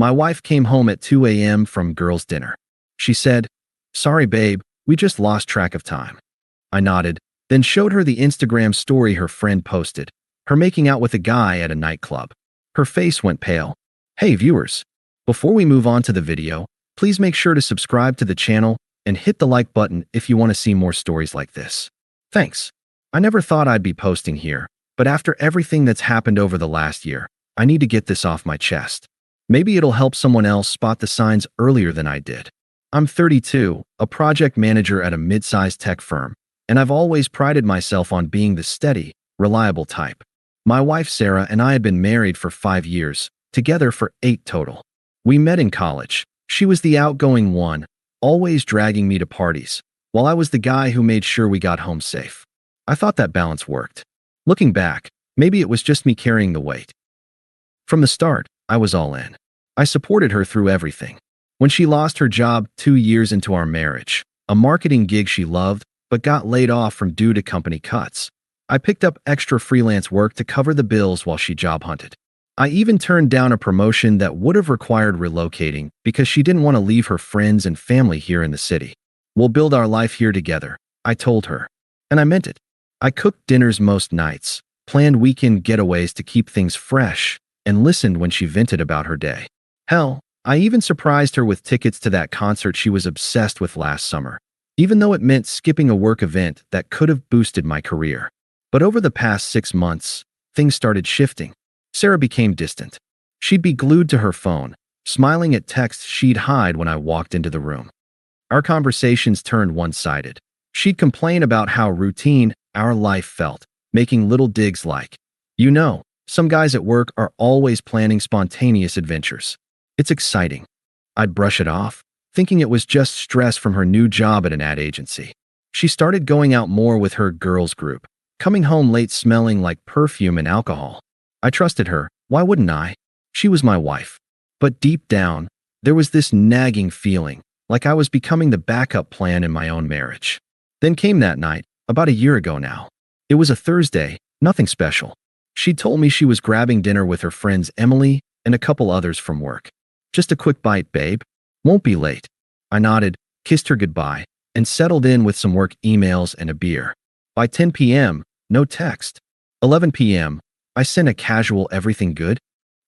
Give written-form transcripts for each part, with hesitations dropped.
My wife came home at 2 a.m. from girls' dinner. She said, "Sorry, babe, we just lost track of time." I nodded, then showed her the Instagram story her friend posted, her making out with a guy at a nightclub. Her face went pale. Hey viewers, before we move on to the video, please make sure to subscribe to the channel and hit the like button if you want to see more stories like this. Thanks. I never thought I'd be posting here, but after everything that's happened over the last year, I need to get this off my chest. Maybe it'll help someone else spot the signs earlier than I did. I'm 32, a project manager at a mid-sized tech firm, and I've always prided myself on being the steady, reliable type. My wife Sarah and I had been married for 5 years, together for 8 total. We met in college. She was the outgoing one, always dragging me to parties, while I was the guy who made sure we got home safe. I thought that balance worked. Looking back, maybe it was just me carrying the weight. From the start, I was all in. I supported her through everything. When she lost her job 2 years into our marriage, a marketing gig she loved, but got laid off from due to company cuts, I picked up extra freelance work to cover the bills while she job hunted. I even turned down a promotion that would have required relocating because she didn't want to leave her friends and family here in the city. We'll build our life here together, I told her. And I meant it. I cooked dinners most nights, planned weekend getaways to keep things fresh, and listened when she vented about her day. Hell, I even surprised her with tickets to that concert she was obsessed with last summer, even though it meant skipping a work event that could have boosted my career. But over the past 6 months, things started shifting. Sarah became distant. She'd be glued to her phone, smiling at texts she'd hide when I walked into the room. Our conversations turned one-sided. She'd complain about how routine our life felt, making little digs like, "You know, some guys at work are always planning spontaneous adventures. It's exciting." I'd brush it off, thinking it was just stress from her new job at an ad agency. She started going out more with her girls group, coming home late smelling like perfume and alcohol. I trusted her. Why wouldn't I? She was my wife. But deep down, there was this nagging feeling, like I was becoming the backup plan in my own marriage. Then came that night, about a year ago now. It was a Thursday, nothing special. She told me she was grabbing dinner with her friends Emily and a couple others from work. "Just a quick bite, babe. Won't be late." I nodded, kissed her goodbye, and settled in with some work emails and a beer. By 10 p.m., no text. 11 p.m., I sent a casual "everything good?"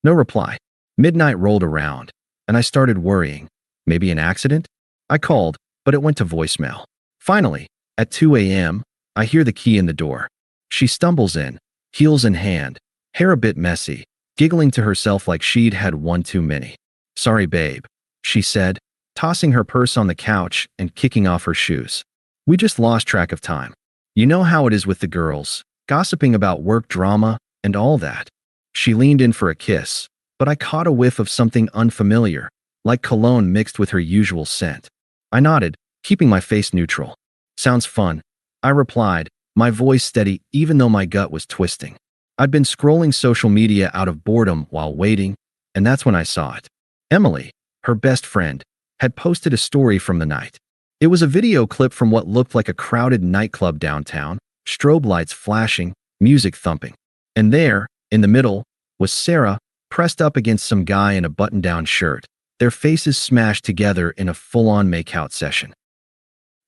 No reply. Midnight rolled around, and I started worrying. Maybe an accident? I called, but it went to voicemail. Finally, at 2 a.m., I hear the key in the door. She stumbles in, heels in hand, hair a bit messy, giggling to herself like she'd had one too many. "Sorry, babe," she said, tossing her purse on the couch and kicking off her shoes. "We just lost track of time. You know how it is with the girls, gossiping about work drama and all that." She leaned in for a kiss, but I caught a whiff of something unfamiliar, like cologne mixed with her usual scent. I nodded, keeping my face neutral. "Sounds fun," I replied, my voice steady even though my gut was twisting. I'd been scrolling social media out of boredom while waiting, and that's when I saw it. Emily, her best friend, had posted a story from the night. It was a video clip from what looked like a crowded nightclub downtown, strobe lights flashing, music thumping. And there, in the middle, was Sarah, pressed up against some guy in a button-down shirt, their faces smashed together in a full-on make-out session.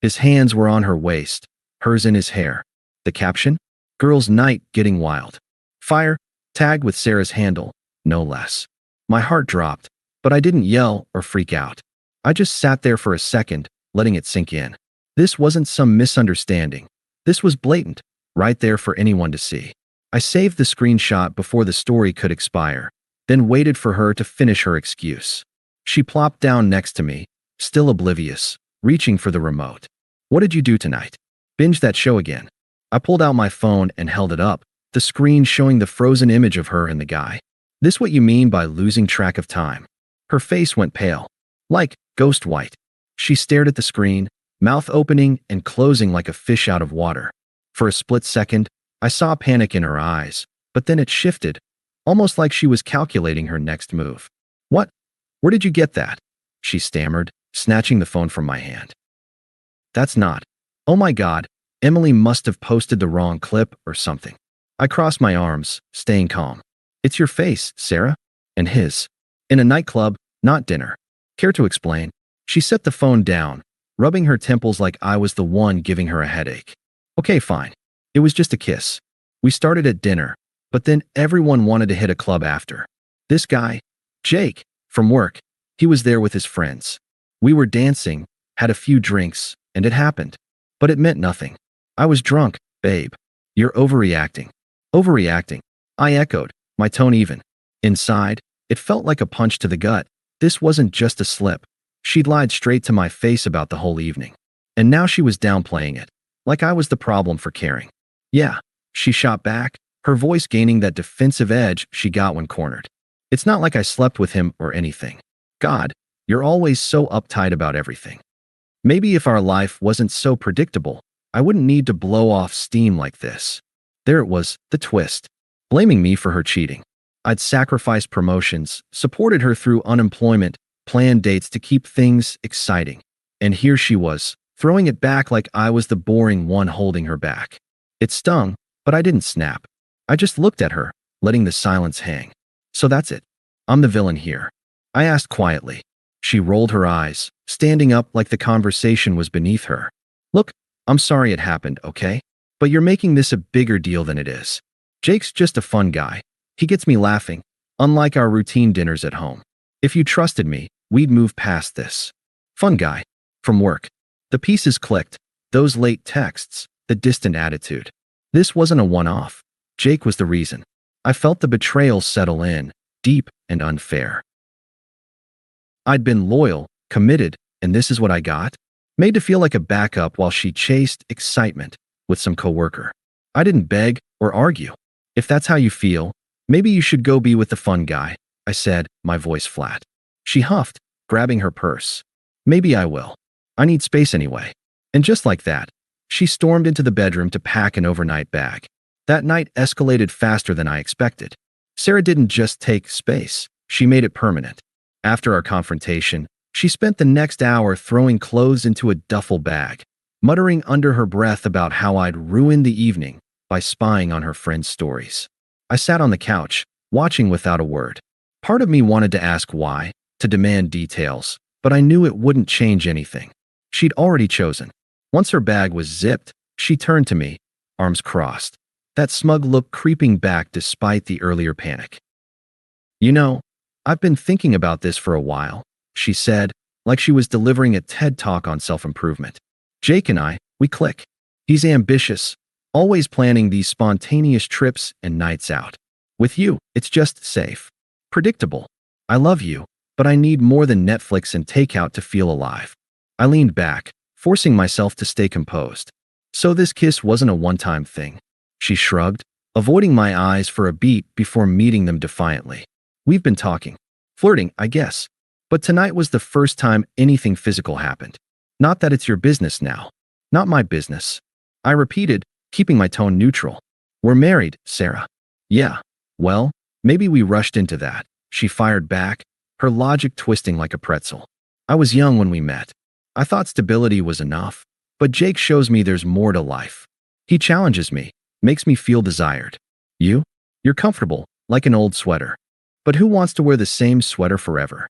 His hands were on her waist, hers in his hair. The caption? "Girls' night getting wild. Fire," tagged with Sarah's handle, no less. My heart dropped, but I didn't yell or freak out. I just sat there for a second, letting it sink in. This wasn't some misunderstanding. This was blatant, right there for anyone to see. I saved the screenshot before the story could expire, then waited for her to finish her excuse. She plopped down next to me, still oblivious, reaching for the remote. "What did you do tonight? Binge that show again?" I pulled out my phone and held it up, the screen showing the frozen image of her and the guy. "This what you mean by losing track of time?" Her face went pale, like ghost white. She stared at the screen, mouth opening and closing like a fish out of water. For a split second, I saw panic in her eyes, but then it shifted, almost like she was calculating her next move. "What? Where did you get that?" she stammered, snatching the phone from my hand. "That's not. Oh my God, Emily must have posted the wrong clip or something." I crossed my arms, staying calm. "It's your face, Sarah." And his. "In a nightclub, not dinner. Care to explain? She set the phone down, rubbing her temples like I was the one giving her a headache. Okay, fine. It was just a kiss. We started at dinner, but then everyone wanted to hit a club after. This guy, Jake, from work, he was there with his friends. We were dancing, had a few drinks, and it happened. But it meant nothing. I was drunk, babe. You're overreacting. Overreacting. I echoed, my tone even. Inside, it felt like a punch to the gut. This wasn't just a slip. She'd lied straight to my face about the whole evening. And now she was downplaying it, like I was the problem for caring. Yeah, she shot back, her voice gaining that defensive edge she got when cornered. It's not like I slept with him or anything. God, you're always so uptight about everything. Maybe if our life wasn't so predictable, I wouldn't need to blow off steam like this. There it was, the twist. Blaming me for her cheating. I'd sacrificed promotions, supported her through unemployment, planned dates to keep things exciting. And here she was, throwing it back like I was the boring one holding her back. It stung, but I didn't snap. I just looked at her, letting the silence hang. So that's it. I'm the villain here. I asked quietly. She rolled her eyes, standing up like the conversation was beneath her. Look, I'm sorry it happened, okay? But you're making this a bigger deal than it is. Jake's just a fun guy. He gets me laughing, unlike our routine dinners at home. If you trusted me, we'd move past this. Fun guy. From work. The pieces clicked. Those late texts, the distant attitude. This wasn't a one-off. Jake was the reason. I felt the betrayal settle in, deep and unfair. I'd been loyal, committed, and this is what I got? Made to feel like a backup while she chased excitement with some coworker. I didn't beg or argue. If that's how you feel, maybe you should go be with the fun guy, I said, my voice flat. She huffed, grabbing her purse. Maybe I will. I need space anyway. And just like that, she stormed into the bedroom to pack an overnight bag. That night escalated faster than I expected. Sarah didn't just take space, she made it permanent. After our confrontation, she spent the next hour throwing clothes into a duffel bag, muttering under her breath about how I'd ruined the evening by spying on her friends' stories. I sat on the couch, watching without a word. Part of me wanted to ask why, to demand details, but I knew it wouldn't change anything. She'd already chosen. Once her bag was zipped, she turned to me, arms crossed, that smug look creeping back despite the earlier panic. You know, I've been thinking about this for a while, she said, like she was delivering a TED Talk on self-improvement. Jake and I, we click. He's ambitious, always planning these spontaneous trips and nights out. With you, it's just safe. Predictable. I love you, but I need more than Netflix and takeout to feel alive. I leaned back, forcing myself to stay composed. So this kiss wasn't a one-time thing. She shrugged, avoiding my eyes for a beat before meeting them defiantly. We've been talking. Flirting, I guess. But tonight was the first time anything physical happened. Not that it's your business now. Not my business. I repeated, keeping my tone neutral. We're married, Sarah. Yeah. Well, maybe we rushed into that. She fired back, her logic twisting like a pretzel. I was young when we met. I thought stability was enough. But Jake shows me there's more to life. He challenges me, makes me feel desired. You're comfortable, like an old sweater. But who wants to wear the same sweater forever?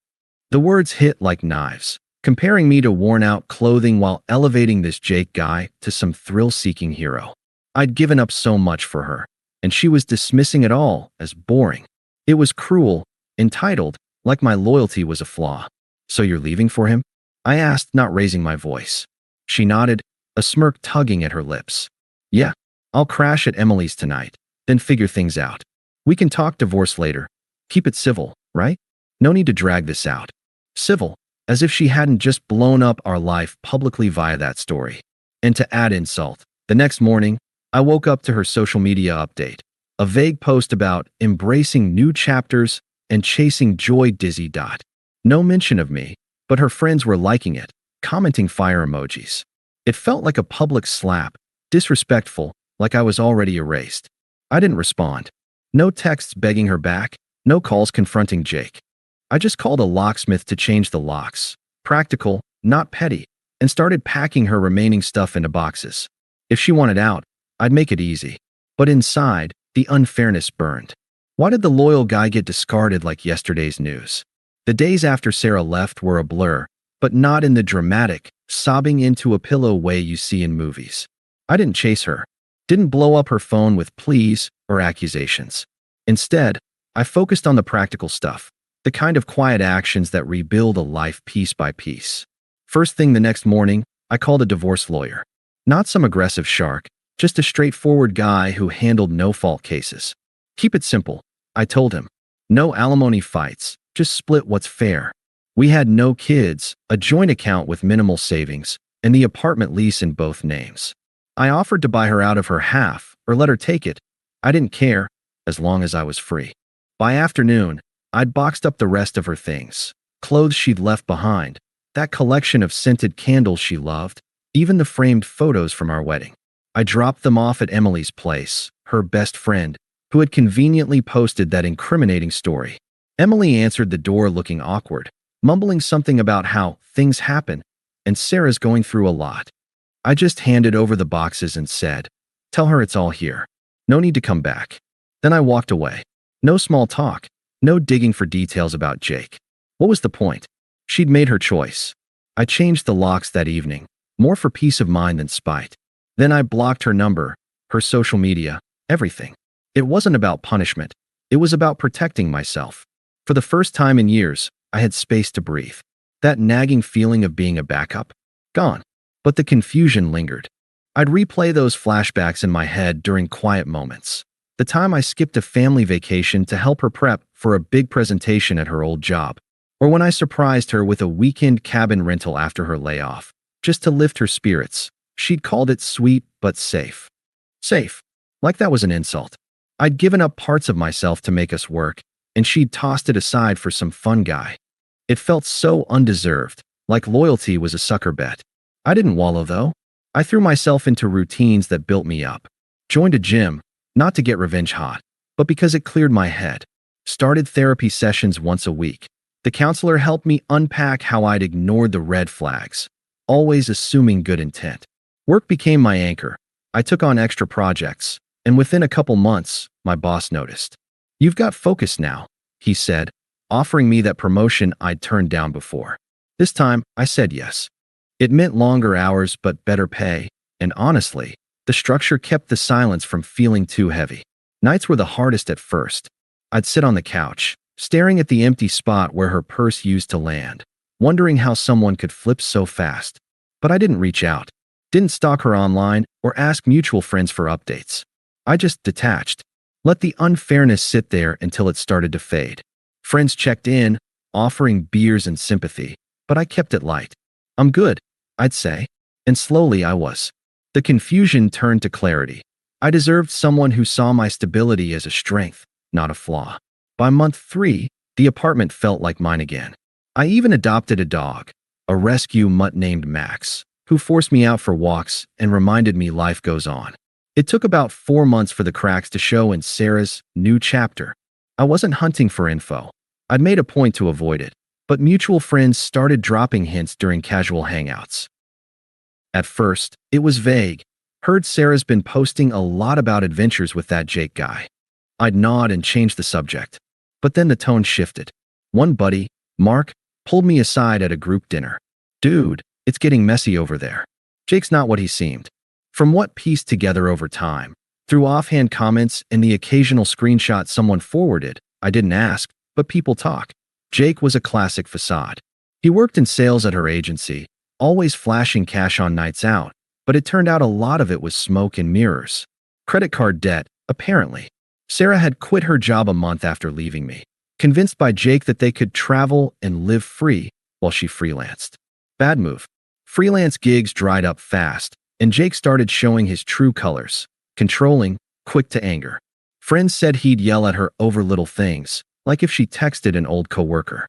The words hit like knives, comparing me to worn-out clothing while elevating this Jake guy to some thrill-seeking hero. I'd given up so much for her, and she was dismissing it all as boring. It was cruel, entitled, like my loyalty was a flaw. So you're leaving for him? I asked, not raising my voice. She nodded, a smirk tugging at her lips. Yeah, I'll crash at Emily's tonight, then figure things out. We can talk divorce later. Keep it civil, right? No need to drag this out. Civil, as if she hadn't just blown up our life publicly via that story. And to add insult, the next morning, I woke up to her social media update. A vague post about embracing new chapters and chasing joy dizzy. No mention of me, but her friends were liking it, commenting fire emojis. It felt like a public slap, disrespectful, like I was already erased. I didn't respond. No texts begging her back, no calls confronting Jake. I just called a locksmith to change the locks, practical, not petty, and started packing her remaining stuff into boxes. If she wanted out, I'd make it easy. But inside, the unfairness burned. Why did the loyal guy get discarded like yesterday's news? The days after Sarah left were a blur, but not in the dramatic, sobbing into a pillow way you see in movies. I didn't chase her, didn't blow up her phone with pleas or accusations. Instead, I focused on the practical stuff, the kind of quiet actions that rebuild a life piece by piece. First thing the next morning, I called a divorce lawyer. Not some aggressive shark, just a straightforward guy who handled no-fault cases. Keep it simple, I told him. No alimony fights, just split what's fair. We had no kids, a joint account with minimal savings, and the apartment lease in both names. I offered to buy her out of her half or let her take it. I didn't care, as long as I was free. By afternoon, I'd boxed up the rest of her things. Clothes she'd left behind, that collection of scented candles she loved, even the framed photos from our wedding. I dropped them off at Emily's place, her best friend, who had conveniently posted that incriminating story. Emily answered the door looking awkward, mumbling something about how things happen and Sarah's going through a lot. I just handed over the boxes and said, "Tell her it's all here. No need to come back." Then I walked away. No small talk, no digging for details about Jake. What was the point? She'd made her choice. I changed the locks that evening, more for peace of mind than spite. Then I blocked her number, her social media, everything. It wasn't about punishment. It was about protecting myself. For the first time in years, I had space to breathe. That nagging feeling of being a backup? Gone. But the confusion lingered. I'd replay those flashbacks in my head during quiet moments. The time I skipped a family vacation to help her prep for a big presentation at her old job. Or when I surprised her with a weekend cabin rental after her layoff, just to lift her spirits. She'd called it sweet but safe. Safe. Like that was an insult. I'd given up parts of myself to make us work, and she'd tossed it aside for some fun guy. It felt so undeserved, like loyalty was a sucker bet. I didn't wallow, though. I threw myself into routines that built me up. Joined a gym, not to get revenge hot, but because it cleared my head. Started therapy sessions once a week. The counselor helped me unpack how I'd ignored the red flags, always assuming good intent. Work became my anchor. I took on extra projects, and within a couple months, my boss noticed. "You've got focus now," he said, offering me that promotion I'd turned down before. This time, I said yes. It meant longer hours but better pay, and honestly, the structure kept the silence from feeling too heavy. Nights were the hardest at first. I'd sit on the couch, staring at the empty spot where her purse used to land, wondering how someone could flip so fast. But I didn't reach out, didn't stalk her online or ask mutual friends for updates. I just detached, let the unfairness sit there until it started to fade. Friends checked in, offering beers and sympathy, but I kept it light. "I'm good," I'd say, and slowly I was. The confusion turned to clarity. I deserved someone who saw my stability as a strength, not a flaw. By month 3, the apartment felt like mine again. I even adopted a dog, a rescue mutt named Max, who forced me out for walks and reminded me life goes on. It took about 4 months for the cracks to show in Sarah's new chapter. I wasn't hunting for info. I'd made a point to avoid it, but mutual friends started dropping hints during casual hangouts. At first, it was vague. Heard Sarah's been posting a lot about adventures with that Jake guy. I'd nod and change the subject. But then the tone shifted. One buddy, Mark, pulled me aside at a group dinner. "Dude, it's getting messy over there. Jake's not what he seemed." From what pieced together over time, through offhand comments and the occasional screenshot someone forwarded, I didn't ask, but people talk. Jake was a classic facade. He worked in sales at her agency, always flashing cash on nights out, but it turned out a lot of it was smoke and mirrors. Credit card debt, apparently. Sarah had quit her job a month after leaving me, convinced by Jake that they could travel and live free while she freelanced. Bad move. Freelance gigs dried up fast, and Jake started showing his true colors, controlling, quick to anger. Friends said he'd yell at her over little things, like if she texted an old coworker.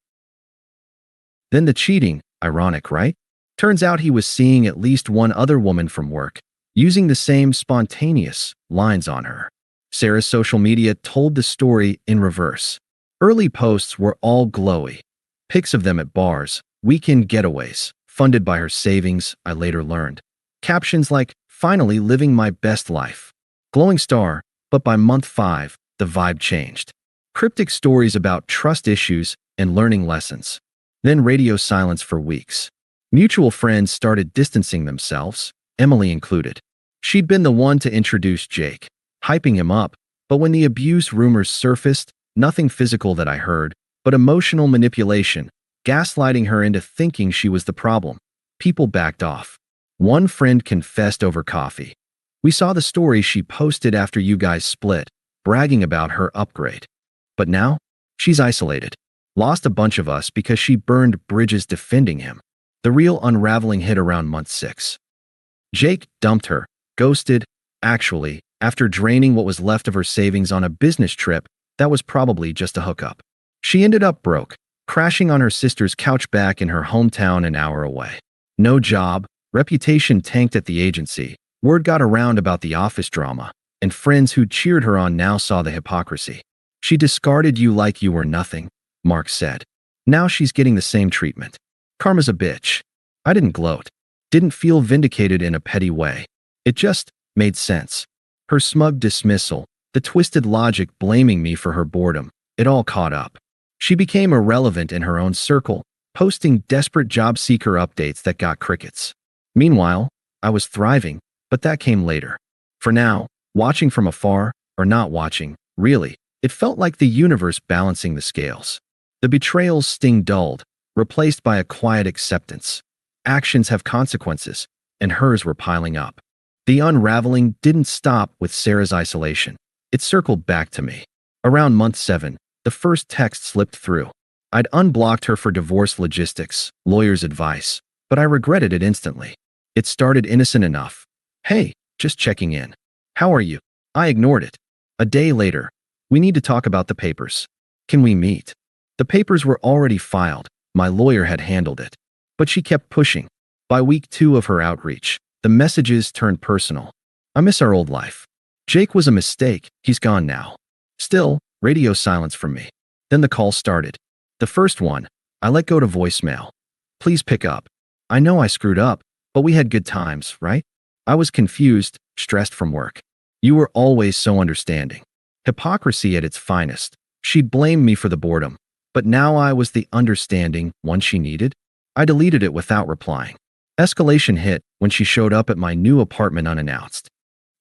Then the cheating, ironic, right? Turns out he was seeing at least one other woman from work, using the same spontaneous lines on her. Sarah's social media told the story in reverse. Early posts were all glowy. Pics of them at bars, weekend getaways, funded by her savings, I later learned. Captions like, "Finally living my best life." Glowing star, but by month 5, the vibe changed. Cryptic stories about trust issues and learning lessons. Then radio silence for weeks. Mutual friends started distancing themselves, Emily included. She'd been the one to introduce Jake, hyping him up, but when the abuse rumors surfaced, nothing physical that I heard, but emotional manipulation, gaslighting her into thinking she was the problem. People backed off. One friend confessed over coffee. We saw the story she posted after you guys split, bragging about her upgrade. But now, she's isolated. Lost a bunch of us because she burned bridges defending him. The real unraveling hit around month 6. Jake dumped her, ghosted, actually, after draining what was left of her savings on a business trip that was probably just a hookup. She ended up broke, crashing on her sister's couch back in her hometown an hour away. No job, reputation tanked at the agency, word got around about the office drama, and friends who cheered her on now saw the hypocrisy. She discarded you like you were nothing, Mark said. Now she's getting the same treatment. Karma's a bitch. I didn't gloat. Didn't feel vindicated in a petty way. It just made sense. Her smug dismissal, the twisted logic blaming me for her boredom, it all caught up. She became irrelevant in her own circle, posting desperate job seeker updates that got crickets. Meanwhile, I was thriving, but that came later. For now, watching from afar, or not watching, really, it felt like the universe balancing the scales. The betrayal's sting dulled, replaced by a quiet acceptance. Actions have consequences, and hers were piling up. The unraveling didn't stop with Sarah's isolation. It circled back to me. Around month 7, the first text slipped through. I'd unblocked her for divorce logistics, lawyer's advice, but I regretted it instantly. It started innocent enough. Hey, just checking in. How are you? I ignored it. A day later, we need to talk about the papers. Can we meet? The papers were already filed. My lawyer had handled it. But she kept pushing. By week 2 of her outreach, the messages turned personal. I miss our old life. Jake was a mistake. He's gone now. Still, radio silence from me. Then the call started. The first one, I let go to voicemail. Please pick up. I know I screwed up, but we had good times, right? I was confused, stressed from work. You were always so understanding. Hypocrisy at its finest. She'd blamed me for the boredom, but now I was the understanding one she needed. I deleted it without replying. Escalation hit when she showed up at my new apartment unannounced.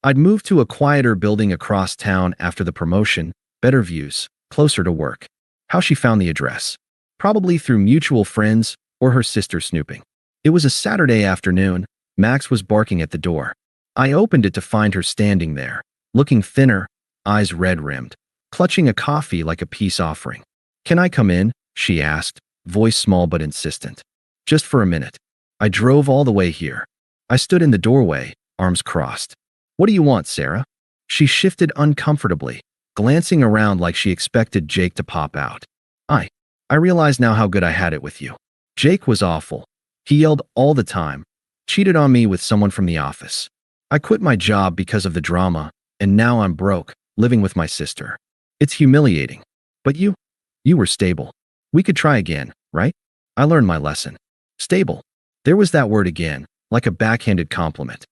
I'd moved to a quieter building across town after the promotion, better views, closer to work. How she found the address? Probably through mutual friends or her sister snooping. It was a Saturday afternoon. Max was barking at the door. I opened it to find her standing there, looking thinner, eyes red-rimmed, clutching a coffee like a peace offering. Can I come in? She asked, voice small but insistent. Just for a minute. I drove all the way here. I stood in the doorway, arms crossed. What do you want, Sarah? She shifted uncomfortably, glancing around like she expected Jake to pop out. I realize now how good I had it with you. Jake was awful. He yelled all the time, cheated on me with someone from the office. I quit my job because of the drama, and now I'm broke, living with my sister. It's humiliating. But you were stable. We could try again, right? I learned my lesson. Stable. There was that word again, like a backhanded compliment.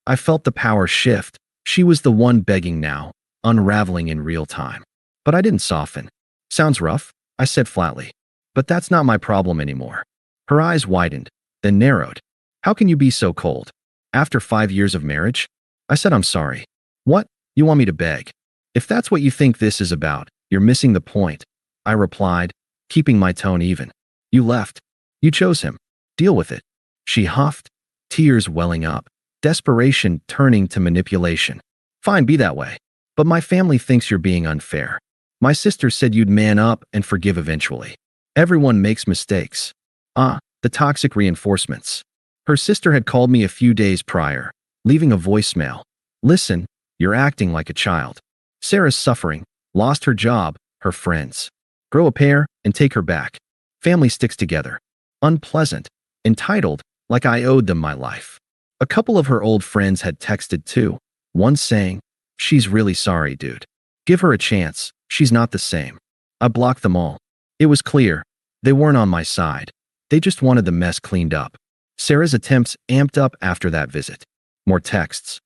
I felt the power shift. She was the one begging now, unraveling in real time. But I didn't soften. Sounds rough, I said flatly. But that's not my problem anymore. Her eyes widened, then narrowed. How can you be so cold? After 5 years of marriage? I said I'm sorry. What? You want me to beg? If that's what you think this is about, you're missing the point. I replied, keeping my tone even. You left. You chose him. Deal with it. She huffed, tears welling up, desperation turning to manipulation. Fine, be that way. But my family thinks you're being unfair. My sister said you'd man up and forgive eventually. Everyone makes mistakes. The toxic reinforcements. Her sister had called me a few days prior, leaving a voicemail. Listen, you're acting like a child. Sarah's suffering, lost her job, her friends. Grow a pair and take her back. Family sticks together. Unpleasant. Entitled, like I owed them my life. A couple of her old friends had texted too, one saying, she's really sorry, dude. Give her a chance, she's not the same. I blocked them all. It was clear, they weren't on my side. They just wanted the mess cleaned up. Sarah's attempts amped up after that visit. More texts.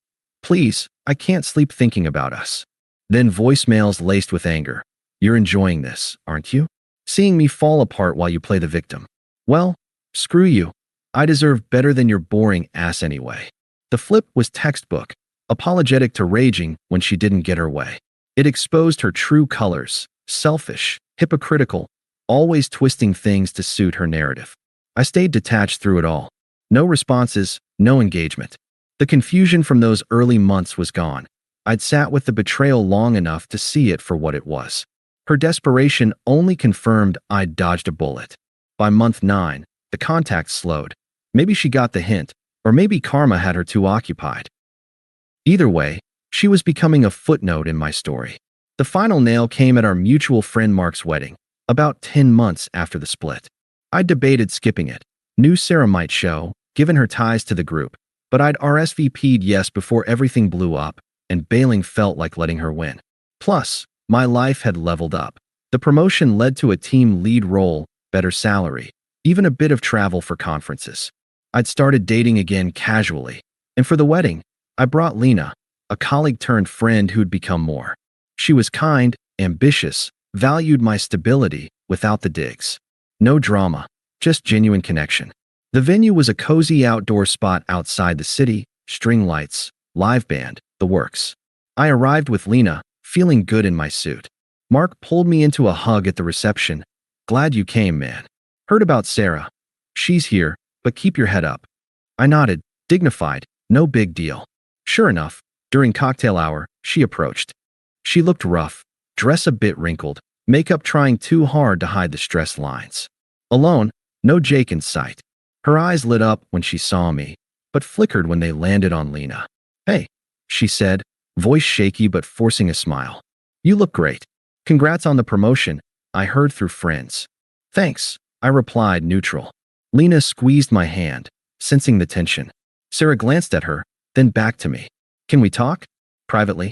Please, I can't sleep thinking about us. Then voicemails laced with anger. You're enjoying this, aren't you? seeing me fall apart while you play the victim. Well, screw you. I deserve better than your boring ass anyway. The flip was textbook, apologetic to raging when she didn't get her way. It exposed her true colors, selfish, hypocritical, always twisting things to suit her narrative. I stayed detached through it all. No responses, no engagement. The confusion from those early months was gone. I'd sat with the betrayal long enough to see it for what it was. Her desperation only confirmed I'd dodged a bullet. By month 9, the contact slowed. Maybe she got the hint, or maybe karma had her too occupied. Either way, she was becoming a footnote in my story. The final nail came at our mutual friend Mark's wedding, about 10 months after the split. I debated skipping it. Knew Sarah might show, given her ties to the group, but I'd RSVP'd yes before everything blew up, and bailing felt like letting her win. Plus, my life had leveled up. The promotion led to a team lead role, better salary, even a bit of travel for conferences. I'd started dating again casually, and for the wedding, I brought Lena, a colleague turned friend who'd become more. She was kind, ambitious, valued my stability without the digs. No drama, just genuine connection. The venue was a cozy outdoor spot outside the city, string lights, live band, the works. I arrived with Lena, feeling good in my suit. Mark pulled me into a hug at the reception. Glad you came, man. Heard about Sarah. She's here, but keep your head up. I nodded, dignified, no big deal. Sure enough, during cocktail hour, she approached. She looked rough, dress a bit wrinkled, makeup trying too hard to hide the stress lines. Alone, no Jake in sight. Her eyes lit up when she saw me, but flickered when they landed on Lena. Hey, she said, voice shaky but forcing a smile. You look great. Congrats on the promotion, I heard through friends. Thanks, I replied neutral. Lena squeezed my hand, sensing the tension. Sarah glanced at her, then back to me. Can we talk? Privately?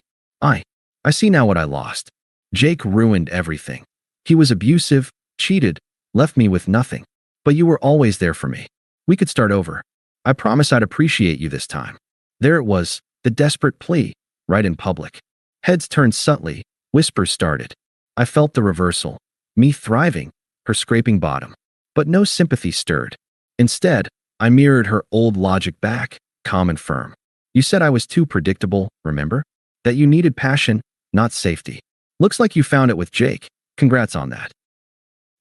I see now what I lost. Jake ruined everything. He was abusive, cheated, left me with nothing. But you were always there for me. We could start over. I promise I'd appreciate you this time. There it was, the desperate plea, right in public. Heads turned subtly, whispers started. I felt the reversal. Me thriving, her scraping bottom. But no sympathy stirred. Instead, I mirrored her old logic back, calm and firm. You said I was too predictable, remember? That you needed passion, not safety. Looks like you found it with Jake. Congrats on that.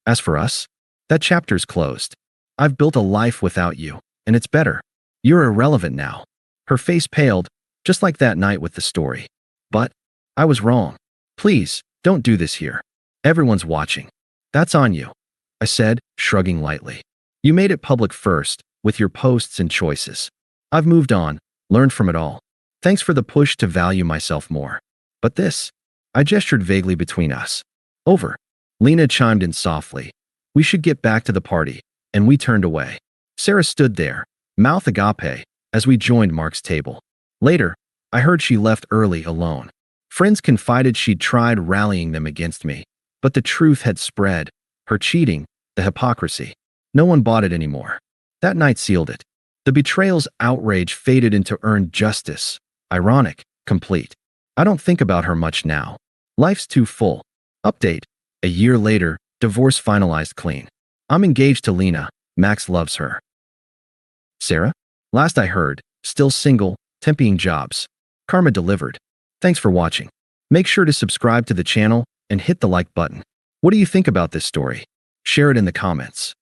As for us, that chapter's closed. I've built a life without you, and it's better. You're irrelevant now. Her face paled, just like that night with the story. But I was wrong. Please, don't do this here. Everyone's watching. That's on you, I said, shrugging lightly. You made it public first, with your posts and choices. I've moved on, learned from it all. Thanks for the push to value myself more. But this, I gestured vaguely between us. Over. Lena chimed in softly. We should get back to the party, and we turned away. Sarah stood there, mouth agape, as we joined Mark's table. Later, I heard she left early alone. Friends confided she'd tried rallying them against me, but the truth had spread. Her cheating, the hypocrisy. No one bought it anymore. That night sealed it. The betrayal's outrage faded into earned justice. Ironic, complete. I don't think about her much now. Life's too full. Update. A year later, divorce finalized clean. I'm engaged to Lena. Max loves her. Sarah? Last I heard, still single, temping jobs. Karma delivered. Thanks for watching. Make sure to subscribe to the channel and hit the like button. What do you think about this story? Share it in the comments.